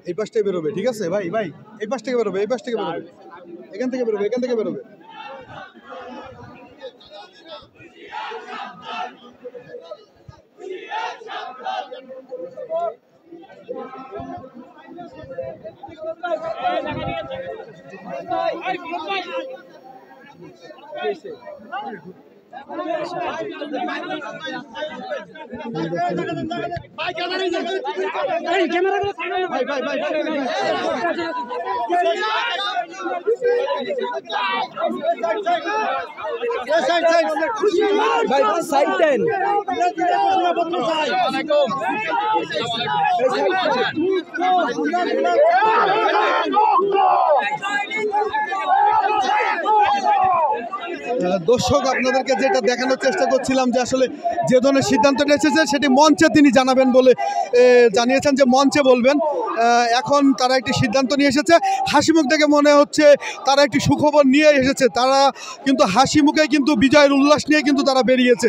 এই পাশ থেকে বেরোবে, ঠিক আছে ভাই? ভাই এই পাশ থেকে বেরোবে, এই পাশ থেকে বেরোবে, এখান থেকে বেরোবে, এখান থেকে বেরোবে। দর্শক, আপনাদেরকে যেটা দেখানোর চেষ্টা করছিলাম যে আসলে যে ধরনের সিদ্ধান্তটা এসেছে সেটি মঞ্চে তিনি জানাবেন বলে জানিয়েছেন, যে মঞ্চে বলবেন। এখন তারা একটি সিদ্ধান্ত নিয়ে এসেছে, হাসি মুখ দেখে মনে হচ্ছে তারা একটি সুখবর নিয়ে এসেছে। তারা কিন্তু হাসি মুখে কিন্তু বিজয়ের উল্লাস নিয়ে কিন্তু তারা বেরিয়েছে।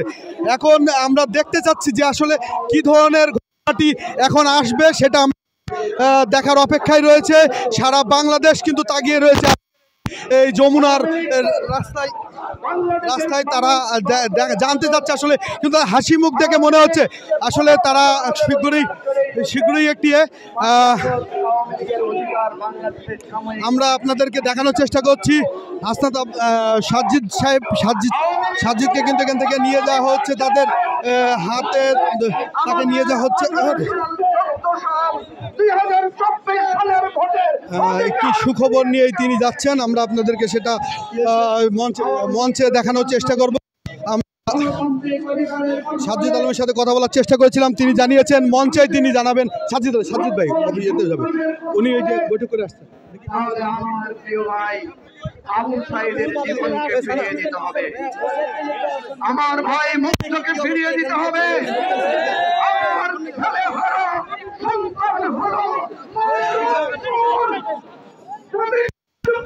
এখন আমরা দেখতে চাচ্ছি যে আসলে কি ধরনের ঘটনাটি এখন আসবে, সেটা দেখার অপেক্ষায় রয়েছে। সারা বাংলাদেশ কিন্তু তাকিয়ে রয়েছে এই যমুনার রাস্তায় তারা জানতে চাচ্ছে আসলে, কিন্তু হাসি মুখ দেখে মনে হচ্ছে আসলে তারা শীঘ্রই একটি আমরা আপনাদেরকে দেখানোর চেষ্টা করছি। হাসনাত সাজ্জিদকে কিন্তু এখান থেকে নিয়ে যাওয়া হচ্ছে, তাদের হাতে তাকে নিয়ে যাওয়া হচ্ছে। একটি সুখবর নিয়েই তিনি যাচ্ছেন, আমরা আপনাদেরকে সেটা মঞ্চে দেখানোর চেষ্টা করব। সাজ্জিদ আলমের সাথে কথা বলার চেষ্টা করেছিলাম, তিনি জানিয়েছেন মঞ্চে তিনি জানাবেন। সাজ্জিদ ভাই কবে যেতে যাবে, উনি এই যে বৈঠক করে আসছেন। আমার প্রিয় ভাই আবু সাইদের জীবনকে ফিরিয়ে দিতে হবে, আমার ভাই মুক্তকে ফিরিয়ে দিতে হবে, আমার ছেলে হলো, সন্তান হলো,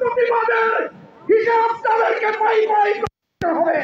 প্রতিবাদের হিসাব তাদেরকে পাই করতে হবে।